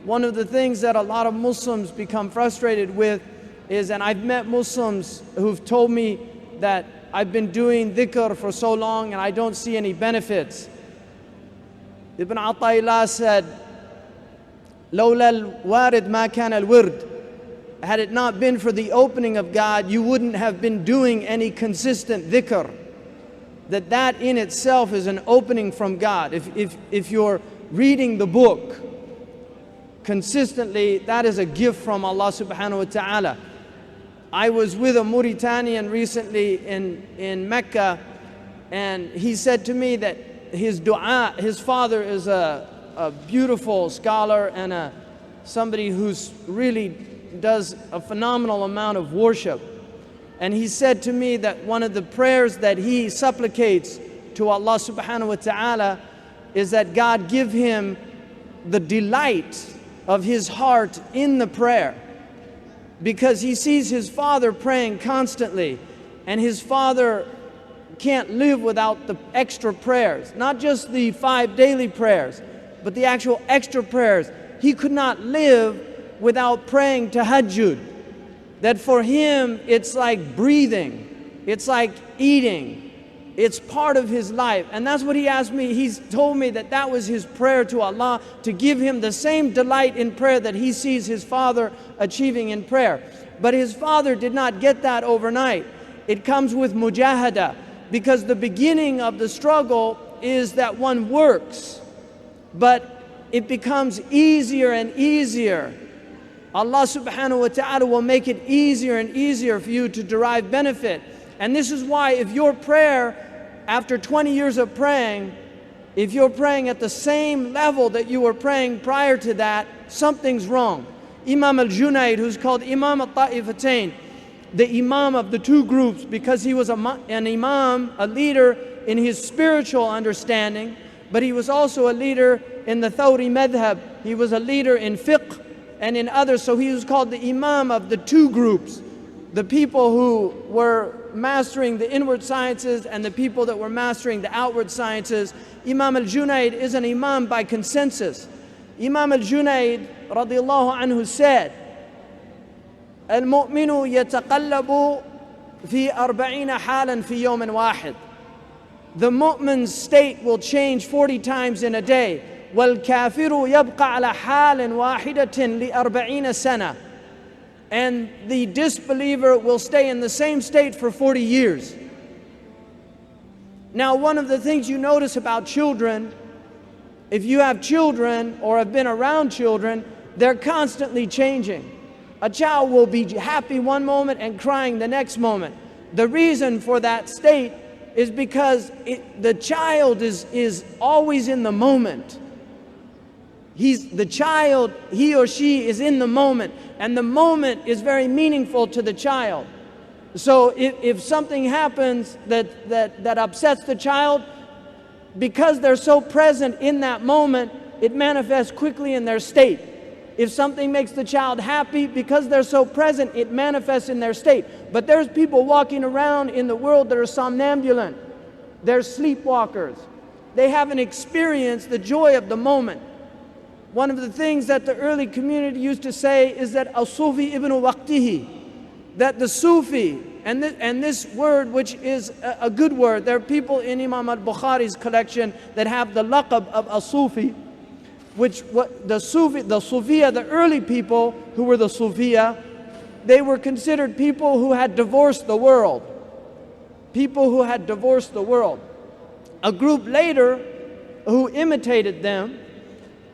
One of the things that a lot of Muslims become frustrated with is, and I've met Muslims who've told me that I've been doing dhikr for so long and I don't see any benefits. Ibn Ata'illah said, لولا الوارد ما كان الورد. Had it not been for the opening of God, you wouldn't have been doing any consistent dhikr. That in itself is an opening from God. If you're reading the book consistently, that is a gift from Allah subhanahu wa ta'ala. I was with a Mauritanian recently in Mecca, and he said to me that his dua, his father is a beautiful scholar and somebody who's really does a phenomenal amount of worship. And he said to me that one of the prayers that he supplicates to Allah subhanahu wa ta'ala is that God give him the delight of his heart in the prayer, because he sees his father praying constantly, and his father can't live without the extra prayers, not just the 5 daily prayers, but the actual extra prayers. He could not live without praying tahajjud. That for him, it's like breathing, it's like eating, it's part of his life. And that's what he asked me. He's told me that that was his prayer to Allah, to give him the same delight in prayer that he sees his father achieving in prayer. But his father did not get that overnight. It comes with mujahada, because the beginning of the struggle is that one works, but it becomes easier and easier. Allah subhanahu wa ta'ala will make it easier and easier for you to derive benefit. And this is why if your prayer, after 20 years of praying, if you're praying at the same level that you were praying prior to that, something's wrong. Imam al-Junayd, who's called Imam al-Ta'ifatain, the Imam of the two groups, because he was an Imam, a leader in his spiritual understanding, but he was also a leader in the Thawri madhab. He was a leader in fiqh and in others, so he was called the Imam of the two groups. The people who were mastering the inward sciences and the people that were mastering the outward sciences. Imam al-Junayd is an Imam by consensus. Imam al-Junayd radiyallahu anhu said, المؤمن يتقلب في 40 حالا في يوم واحد. The mu'min's state will change 40 times in a day. والكافر يبقى على حال واحدة ل40 سنة. And the disbeliever will stay in the same state for 40 years. Now, one of the things you notice about children, if you have children or have been around children, they're constantly changing. A child will be happy one moment and crying the next moment. The reason for that state is because the child is always in the moment. The child, he or she is in the moment, and the moment is very meaningful to the child. So if something happens that upsets the child, because they're so present in that moment, it manifests quickly in their state. If something makes the child happy, because they're so present, it manifests in their state. But there's people walking around in the world that are somnambulant. They're sleepwalkers. They haven't experienced the joy of the moment. One of the things that the early community used to say is that al-Sufi ibn waqtihi, that the Sufi, and this word, which is a good word, there are people in Imam al-Bukhari's collection that have the laqab of al-Sufi, the Sufiya, the early people who were the Sufiya, they were considered people who had divorced the world. People who had divorced the world. A group later who imitated them,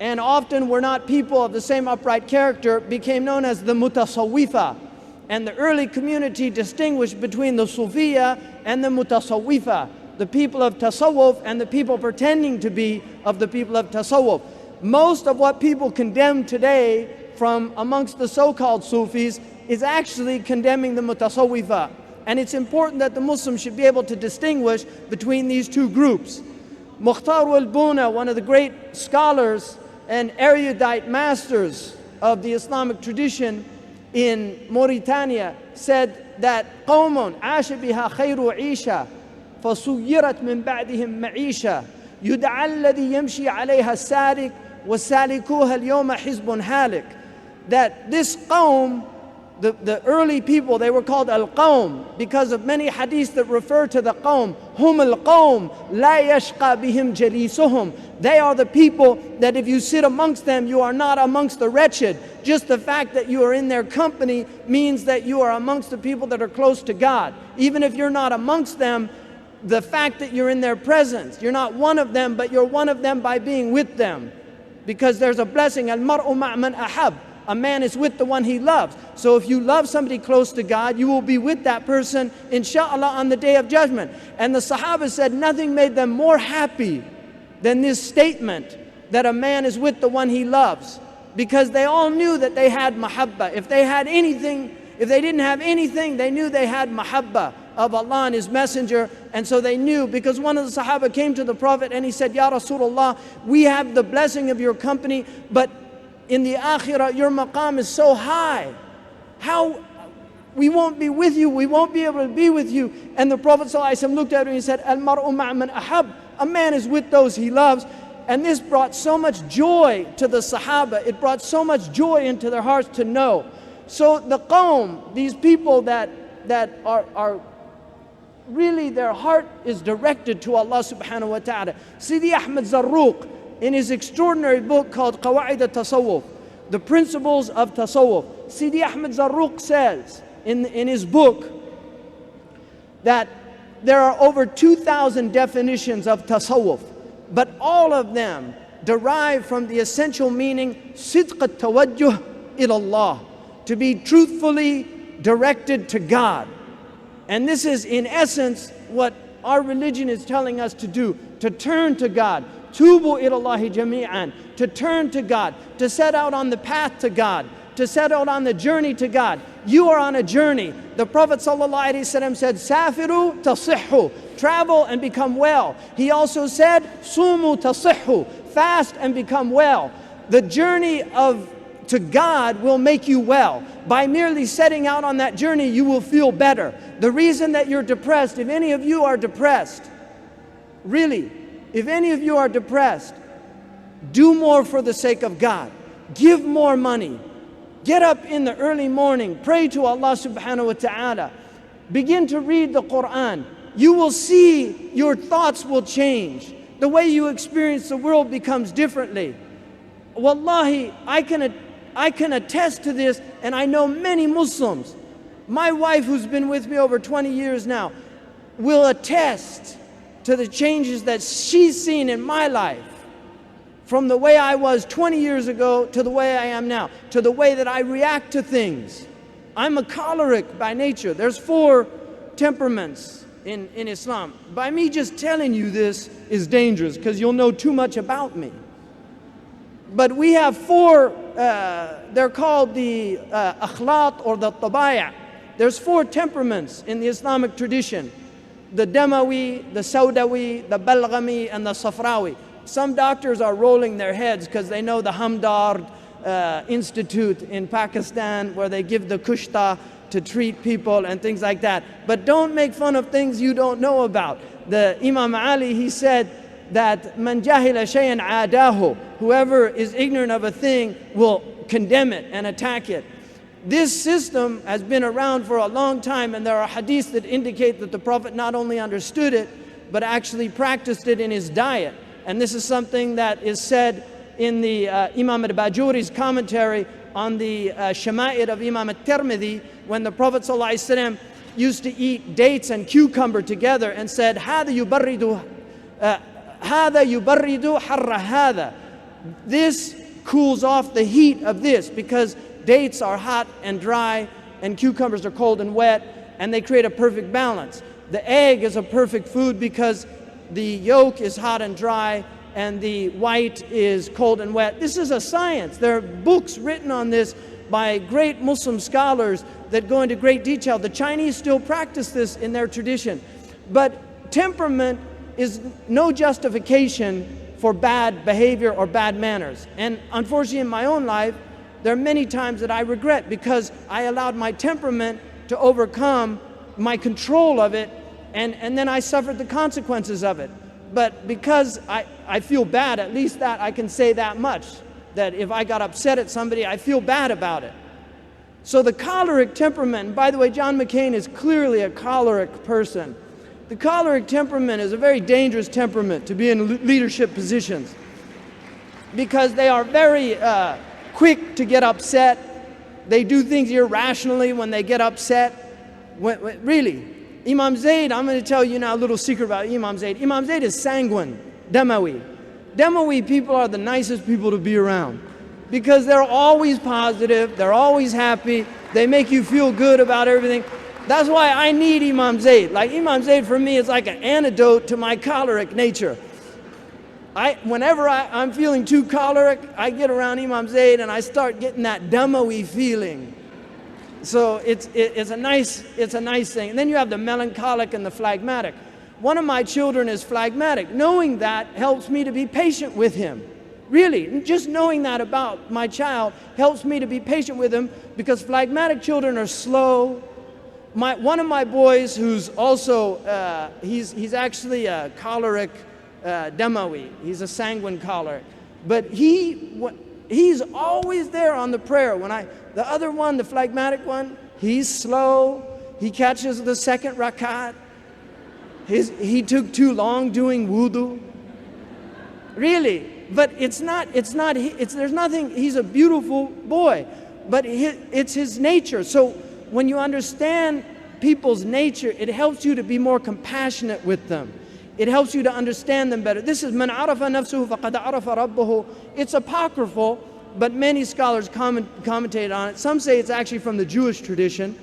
and often were not people of the same upright character, became known as the Mutasawwifa. And the early community distinguished between the Sufiya and the Mutasawwifa, the people of Tasawwuf and the people pretending to be of the people of Tasawwuf. Most of what people condemn today from amongst the so-called Sufis is actually condemning the Mutasawwifa. And it's important that the Muslims should be able to distinguish between these two groups. Mukhtar al-Buna, one of the great scholars and erudite masters of the Islamic tradition in Mauritania, said that قوم عاش بها خير عيشة فصيرت من بعدهم معيشة يدعى الذي يمشي عليها السارق وَسَالِكُوهَا الْيَوْمَ حِزْبٌ هَالِكٌ. That this qawm, the early people, they were called al-qawm because of many hadiths that refer to the qawm. Hum al-qawm la yashqa bihim jalisuhum. They are the people that if you sit amongst them, you are not amongst the wretched. Just the fact that you are in their company means that you are amongst the people that are close to God. Even if you're not amongst them, the fact that you're in their presence, you're not one of them, but you're one of them by being with them. Because there's a blessing, al-mar'u ma'man ahab. A man is with the one he loves. So if you love somebody close to God, you will be with that person, inshallah, on the day of judgment. And the Sahaba said nothing made them more happy than this statement that a man is with the one he loves. Because they all knew that they had mahabba. If they had anything, if they didn't have anything, they knew they had mahabba of Allah and His Messenger. And so they knew, because one of the Sahaba came to the Prophet and he said, Ya Rasulullah, we have the blessing of your company, but in the akhirah, your maqam is so high. How we won't be with you, we won't be able to be with you. And the Prophet ﷺ looked at him and he said, Al-mar'u ma'man ahab. A man is with those he loves. And this brought so much joy to the Sahaba. It brought so much joy into their hearts to know. So the qawm, these people that are really, their heart is directed to Allah subhanahu wa ta'ala. Sidi Ahmed Zarruq, in his extraordinary book called Qawaid al-Tasawwuf, the principles of Tasawwuf, Sidi Ahmed Zarruq says in his book that there are over 2,000 definitions of Tasawwuf, but all of them derive from the essential meaning sidq al-tawajjuh ila Allah, to be truthfully directed to God. And this is in essence what our religion is telling us to do, to turn to God. Tubu ilallahi jami'an, to turn to God, to set out on the path to God, to set out on the journey to God. You are on a journey. The Prophet ﷺ said, Safiru tasihhu, travel and become well. He also said, Sumu tasihhu, fast and become well. The journey to God will make you well. By merely setting out on that journey, you will feel better. The reason that you're depressed, if any of you are depressed, really, if any of you are depressed, do more for the sake of God. Give more money. Get up in the early morning. Pray to Allah subhanahu wa ta'ala. Begin to read the Quran. You will see your thoughts will change. The way you experience the world becomes differently. Wallahi, I can attest to this, and I know many Muslims. My wife, who's been with me over 20 years now, will attest to the changes that she's seen in my life, from the way I was 20 years ago to the way I am now, to the way that I react to things. I'm a choleric by nature. There's 4 temperaments in Islam. By me just telling you this is dangerous, because you'll know too much about me. But we have 4, they're called the akhlat or the tabaya'. There's 4 temperaments in the Islamic tradition: the Damawi, the Saudawi, the Balghami, and the Safrawi. Some doctors are rolling their heads because they know the Hamdard Institute in Pakistan, where they give the kushta to treat people and things like that. But don't make fun of things you don't know about. The Imam Ali, he said that man jahila shay'an adahu, whoever is ignorant of a thing will condemn it and attack it. This system has been around for a long time, and there are hadiths that indicate that the Prophet not only understood it, but actually practiced it in his diet. And this is something that is said in the Imam al-Bajuri's commentary on the Shama'id of Imam al-Tirmidhi, when the Prophet ﷺ used to eat dates and cucumber together and said, هَذَا يُبَرِّدُ حَرَّ هَذَا. This cools off the heat of this, because dates are hot and dry and cucumbers are cold and wet, and they create a perfect balance. The egg is a perfect food because the yolk is hot and dry and the white is cold and wet. This is a science. There are books written on this by great Muslim scholars that go into great detail. The Chinese still practice this in their tradition. But temperament is no justification for bad behavior or bad manners. And unfortunately, in my own life, there are many times that I regret, because I allowed my temperament to overcome my control of it, and then I suffered the consequences of it. but because I feel bad, at least that I can say that much, that if I got upset at somebody, I feel bad about it. So the choleric temperament, and by the way, John McCain is clearly a choleric person. The choleric temperament is a very dangerous temperament to be in leadership positions because they are very quick to get upset. They do things irrationally when they get upset. Really, Imam Zayd, I'm going to tell you now a little secret about Imam Zayd. Imam Zayd is sanguine, Demawi. Demawi people are the nicest people to be around because they're always positive, they're always happy, they make you feel good about everything. That's why I need Imam Zayd. Like Imam Zayd for me is like an antidote to my choleric nature. Whenever I'm feeling too choleric, I get around Imam Zayd and I start getting that Demawi feeling. So it's a nice thing. And then you have the melancholic and the phlegmatic. One of my children is phlegmatic. Knowing that helps me to be patient with him. Really, just knowing that about my child helps me to be patient with him because phlegmatic children are slow. One of my boys, who's also he's actually a choleric Demawi. He's a sanguine choleric, but he's always there on the prayer. The other one, the phlegmatic one, he's slow. He catches the second rakat. He took too long doing wudu. Really. But there's nothing, he's a beautiful boy, but it's his nature. So when you understand people's nature, it helps you to be more compassionate with them. It helps you to understand them better. This is man arafa nafsuhu faqad arafa rabbahu. It's apocryphal, but many scholars commentate on it. Some say it's actually from the Jewish tradition,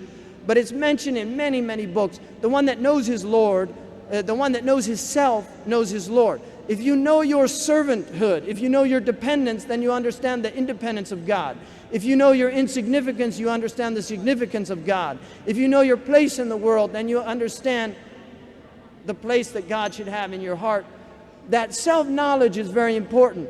but it's mentioned in many, many books. The one that knows his Lord, the one that knows his self, knows his Lord. If you know your servanthood, if you know your dependence, then you understand the independence of God. If you know your insignificance, you understand the significance of God. If you know your place in the world, then you understand the place that God should have in your heart. That self-knowledge is very important.